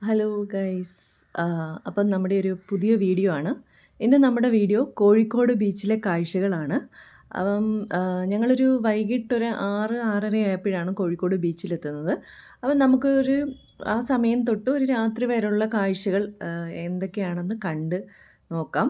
Hello guys. അപ്പം നമ്മുടെ ഒരു പുതിയ വീഡിയോ ആണ്. ഇന്ന് നമ്മുടെ വീഡിയോ കോഴിക്കോട് ബീച്ചിലെ കാഴ്ചകളാണ്. അപ്പം ഞങ്ങളൊരു വൈകിട്ടൊരു 6-6:30 ആയപ്പോഴാണ് കോഴിക്കോട് ബീച്ചിലെത്തുന്നത്. അപ്പം നമുക്കൊരു ആ സമയം തൊട്ട് ഒരു രാത്രി വരെയുള്ള കാഴ്ചകൾ എന്തൊക്കെയാണെന്ന് കണ്ട് നോക്കാം.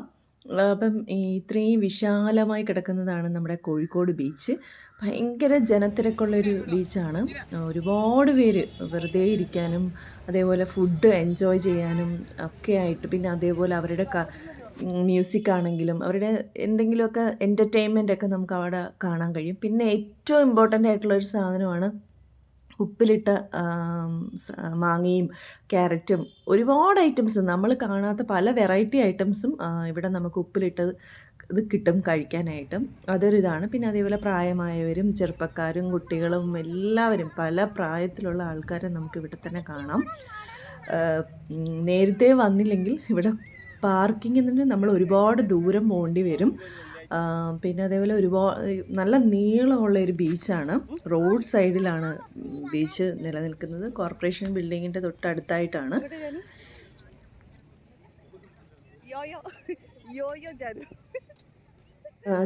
അപ്പം ഇത്രയും വിശാലമായി കിടക്കുന്നതാണ് നമ്മുടെ കോഴിക്കോട് ബീച്ച്. ഭയങ്കര ജനത്തിരക്കുള്ളൊരു ബീച്ചാണ്. ഒരുപാട് പേര് വെറുതെ ഇരിക്കാനും അതേപോലെ ഫുഡ് എൻജോയ് ചെയ്യാനും ഒക്കെ ആയിട്ട്, പിന്നെ അതേപോലെ അവരുടെ മ്യൂസിക് ആണെങ്കിലും അവരുടെ എന്തെങ്കിലുമൊക്കെ എൻ്റർടൈൻമെൻ്റ് ഒക്കെ നമുക്ക് അവിടെ കാണാൻ കഴിയും. പിന്നെ ഏറ്റവും ഇമ്പോർട്ടൻ്റ് ആയിട്ടുള്ളൊരു സാധനമാണ് ഉപ്പിലിട്ട മാങ്ങയും ക്യാരറ്റും, ഒരുപാട് ഐറ്റംസ്, നമ്മൾ കാണാത്ത പല വെറൈറ്റി ഐറ്റംസും ഇവിടെ നമുക്ക് ഉപ്പിലിട്ടത് ഇത് കിട്ടും കഴിക്കാനായിട്ടും. അതൊരിതാണ്. പിന്നെ അതേപോലെ പ്രായമായവരും ചെറുപ്പക്കാരും കുട്ടികളും എല്ലാവരും, പല പ്രായത്തിലുള്ള ആൾക്കാരെ നമുക്ക് ഇവിടെ തന്നെ കാണാം. നേരത്തെ വന്നില്ലെങ്കിൽ ഇവിടെ പാർക്കിങ്ങിൽ നിന്ന് നമ്മൾ ഒരുപാട് ദൂരം പോകേണ്ടി വരും. പിന്നെ അതേപോലെ ഒരുപാട് നല്ല നീളമുള്ള ഒരു ബീച്ചാണ്. റോഡ് സൈഡിലാണ് ബീച്ച് നിലനിൽക്കുന്നത്. കോർപ്പറേഷൻ ബിൽഡിങ്ങിൻ്റെ തൊട്ടടുത്തായിട്ടാണ്.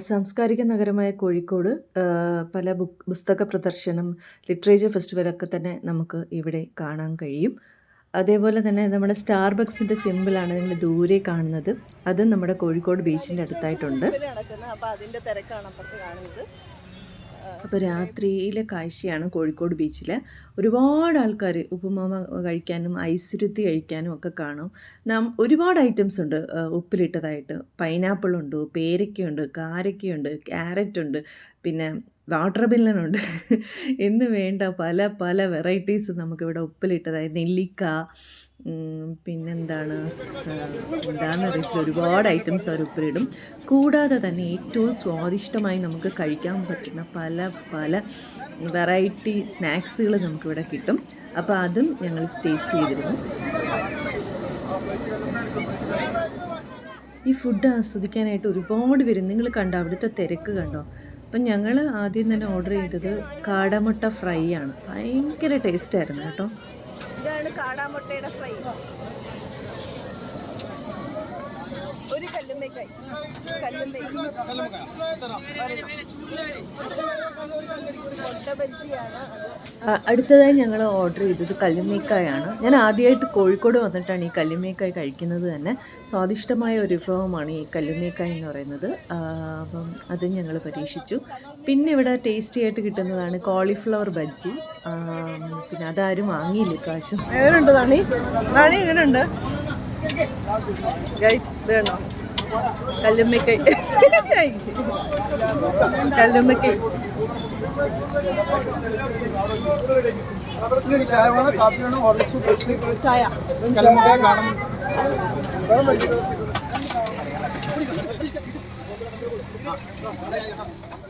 സാംസ്കാരിക നഗരമായ കോഴിക്കോട് പല പുസ്തക പ്രദർശനം, ലിറ്ററേച്ചർ ഫെസ്റ്റിവലൊക്കെ തന്നെ നമുക്ക് ഇവിടെ കാണാൻ കഴിയും. അതേപോലെ തന്നെ നമ്മുടെ സ്റ്റാർബക്സിൻ്റെ സിമ്പിളാണ് നിങ്ങൾ ദൂരെ കാണുന്നത്. അതും നമ്മുടെ കോഴിക്കോട് ബീച്ചിൻ്റെ അടുത്തായിട്ടുണ്ട്. അപ്പോൾ അതിൻ്റെ തിരക്കാണ് അപ്പുറത്ത് കാണുന്നത്. അപ്പോൾ രാത്രിയിലെ കാഴ്ചയാണ് കോഴിക്കോട് ബീച്ചിൽ. ഒരുപാട് ആൾക്കാർ ഉപ്പുമാവ് കഴിക്കാനും ഐസുരുത്തി കഴിക്കാനും ഒക്കെ കാണും. ഒരുപാട് ഐറ്റംസ് ഉണ്ട്. ഉപ്പിലിട്ടതായിട്ട് പൈനാപ്പിളുണ്ട്, പേരയ്ക്കയുണ്ട്, കാരയ്ക്കയുണ്ട്, ക്യാരറ്റുണ്ട്, പിന്നെ വാട്ടർ മെലനുണ്ട് എന്ന് വേണ്ട പല പല വെറൈറ്റീസ് നമുക്കിവിടെ ഉപ്പിലിട്ടതായി, നെല്ലിക്ക, പിന്നെന്താണ് എന്താണെന്നറിയില്ല, ഒരുപാട് ഐറ്റംസ് അവർ ഉപ്പിലിടും. കൂടാതെ തന്നെ ഏറ്റവും സ്വാദിഷ്ടമായി നമുക്ക് കഴിക്കാൻ പറ്റുന്ന പല പല വെറൈറ്റി സ്നാക്സുകൾ നമുക്കിവിടെ കിട്ടും. അപ്പോൾ അതും ഞങ്ങൾ ടേസ്റ്റ് ചെയ്തിരുന്നു. ഈ ഫുഡ് ആസ്വദിക്കാനായിട്ട് ഒരുപാട് പേര്, നിങ്ങൾ കണ്ടോ അവിടുത്തെ തിരക്ക് കണ്ടോ? അപ്പം ഞങ്ങൾ ആദ്യം തന്നെ ഓർഡർ ചെയ്തത് കാടമുട്ട ഫ്രൈ ആണ്. ഭയങ്കര ടേസ്റ്റായിരുന്നു കേട്ടോ. ഇതാണ് കാടാമുട്ടയുടെ ഫ്രൈ. ഒരു കല്ലുമ്മക്കായി, അടുത്തതായി ഞങ്ങൾ ഓർഡർ ചെയ്തത് കല്ലുമ്മക്കായാണ്. ഞാൻ ആദ്യമായിട്ട് കോഴിക്കോട് വന്നിട്ടാണ് ഈ കല്ലുമ്മക്കായി കഴിക്കുന്നത് തന്നെ. സ്വാദിഷ്ടമായ ഒരു വിഭവമാണ് ഈ കല്ലുമ്മക്കായി എന്ന് പറയുന്നത്. അപ്പം അത് ഞങ്ങൾ പരീക്ഷിച്ചു. പിന്നെ ഇവിടെ ടേസ്റ്റി ആയിട്ട് കിട്ടുന്നതാണ് കോളിഫ്ലവർ ബജ്ജി. പിന്നെ അതാരും വാങ്ങിയില്ല കാശും. എങ്ങനെയുണ്ട് നാണി? നാണി എങ്ങനെയുണ്ട് ഗൈസ്? ഇത് കണ്ടോ കല്ലുമ്മക്കായി, കല്ലുമ്മക്കായി. ചായ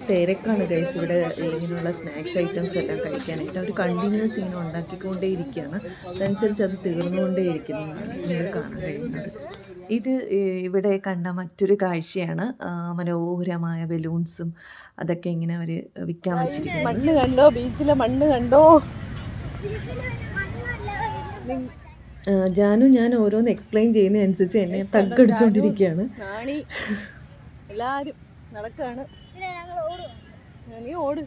തിരക്കാണ് ഗൈസ് ഇവിടെ ഇങ്ങനെയുള്ള സ്നാക്സ് ഐറ്റംസ് എല്ലാം കഴിക്കാനായിട്ട്. അവർ കണ്ടിന്യൂസ് ഇങ്ങനെ ഉണ്ടാക്കിക്കൊണ്ടേ ഇരിക്കുകയാണ്. അതനുസരിച്ച് അത് തീർന്നുകൊണ്ടേയിരിക്കുന്നതാണ് നിങ്ങൾ കാണാൻ കഴിയുന്നത്. ഇത് ഇവിടെ കണ്ട മറ്റൊരു കാഴ്ചയാണ്. മനോഹരമായ ബലൂൺസും അതൊക്കെ ഇങ്ങനെ അവർ വിൽക്കാൻ വെച്ചിരിക്കുന്നത്. മണ്ണ് കണ്ടോ? ബീച്ചിലെ മണ്ണ് കണ്ടോ? ജാനു ഞാൻ ഓരോന്ന് എക്സ്പ്ലെയിൻ ചെയ്യുന്നതനുസരിച്ച് എന്നെ തగ్గടിച്ചുകൊണ്ടിരിക്കുകയാണ്. എല്ലാവരും നടക്കാണ്. നീ ഓട്.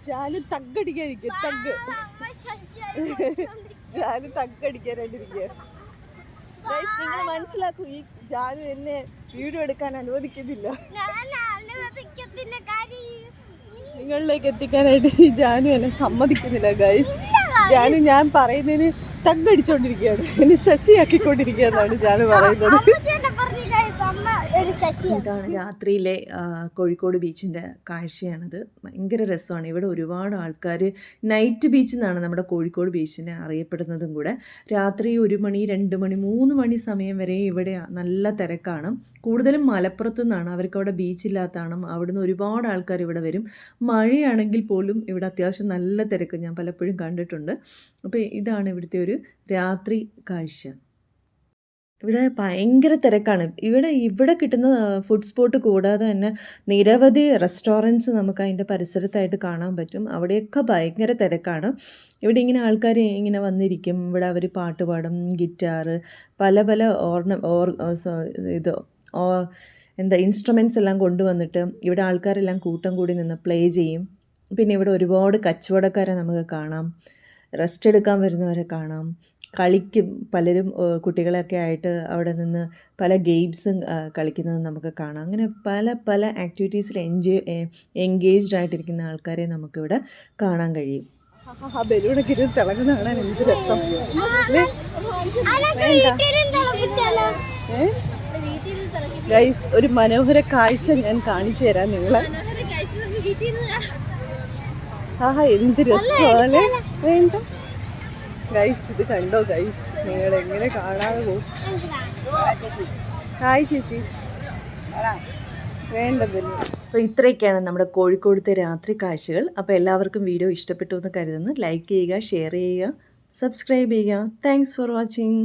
ജാനു തగ్గടിക്കാതിരിക്കുക. ജാനു തగ్గടിക്കാനായിട്ടിരിക്കുക. നിങ്ങൾ മനസ്സിലാക്കൂ, ഈ ജാനു എന്നെ വീഡിയോ എടുക്കാൻ അനുവദിക്കുന്നില്ല. നിങ്ങളിലേക്ക് എത്തിക്കാനായിട്ട് ഈ ജാനു എന്നെ സമ്മതിക്കുന്നില്ല ഗൈസ്. ജാനു ഞാൻ പറയുന്നതിന് തగ్గടിച്ചോണ്ടിരിക്കുകയാണ്, എന്നെ ശശിയാക്കിക്കൊണ്ടിരിക്കുകയെന്നാണ് ജാനു പറയുന്നത്. ഇതാണ് രാത്രിയിലെ കോഴിക്കോട് ബീച്ചിൻ്റെ കാഴ്ചയാണത്. ഭയങ്കര രസമാണ്. ഇവിടെ ഒരുപാട് ആൾക്കാർ, നൈറ്റ് ബീച്ച് എന്നാണ് നമ്മുടെ കോഴിക്കോട് ബീച്ചിനെ അറിയപ്പെടുന്നതും കൂടെ. രാത്രി 1 മണി 2 മണി 3 മണി സമയം വരെ ഇവിടെ നല്ല തിരക്കാണ്. കൂടുതലും മലപ്പുറത്തു നിന്നാണ്, അവർക്ക് അവിടെ ബീച്ചില്ലാത്തതാണ്. അവിടുന്ന് ഒരുപാട് ആൾക്കാർ ഇവിടെ വരും. മഴയാണെങ്കിൽ പോലും ഇവിടെ അത്യാവശ്യം നല്ല തിരക്ക് ഞാൻ പലപ്പോഴും കണ്ടിട്ടുണ്ട്. അപ്പോൾ ഇതാണ് ഇവിടുത്തെ ഒരു രാത്രി കാഴ്ച. ഇവിടെ ഭയങ്കര തിരക്കാണ്. ഇവിടെ കിട്ടുന്ന ഫുഡ് സ്പോട്ട് കൂടാതെ തന്നെ നിരവധി റെസ്റ്റോറൻറ്റ്സ് നമുക്ക് അതിൻ്റെ പരിസരത്തായിട്ട് കാണാൻ പറ്റും. അവിടെയൊക്കെ ഭയങ്കര തിരക്കാണ്. ഇവിടെ ഇങ്ങനെ ആൾക്കാർ ഇങ്ങനെ വന്നിരിക്കും. ഇവിടെ അവർ പാട്ട് പാടും, ഗിറ്റാറ്, പല പല ഇത് ഓ എന്താ ഇൻസ്ട്രുമെൻറ്റ്സ് എല്ലാം കൊണ്ടുവന്നിട്ട് ഇവിടെ ആൾക്കാരെല്ലാം കൂട്ടം കൂടി നിന്ന് പ്ലേ ചെയ്യും. പിന്നെ ഇവിടെ ഒരുപാട് കച്ചവടക്കാരെ നമുക്ക് കാണാം. റെസ്റ്റ് എടുക്കാൻ വരുന്നവരെ കാണാം. കളിക്കും പലരും, കുട്ടികളൊക്കെ ആയിട്ട് അവിടെ നിന്ന് പല ഗെയിംസും കളിക്കുന്നത് നമുക്ക് കാണാം. അങ്ങനെ പല പല ആക്ടിവിറ്റീസിൽ എൻഗേജ്ഡ് ആയിട്ടിരിക്കുന്ന ആൾക്കാരെ നമുക്കിവിടെ കാണാൻ കഴിയും. ആ ബലൂണൊക്കെ ഇരുന്ന് തിളങ്ങുന്ന കാണാൻ എന്ത് രസം. ഗൈസ്, ഒരു മനോഹര കാഴ്ച ഞാൻ കാണിച്ചു തരാം നിങ്ങളെ. ആഹാ, എന്ത് രസമാണ്. വേണ്ട ഗൈസ്, ഇത് കണ്ടോ ഗൈസ്, നിങ്ങൾ എങ്ങനെ കാണാതെ പോകും. ഹായ് ചേച്ചി, വേണ്ട ബലൂൺ. അപ്പോൾ ഇത്രയൊക്കെയാണ് നമ്മുടെ കോഴിക്കോടത്തെ രാത്രി കാഴ്ചകൾ. അപ്പോൾ എല്ലാവർക്കും വീഡിയോ ഇഷ്ടപ്പെട്ടു എന്ന് കരുതുന്നു. ലൈക്ക് ചെയ്യുക, ഷെയർ ചെയ്യുക, സബ്സ്ക്രൈബ് ചെയ്യുക. Thanks for watching.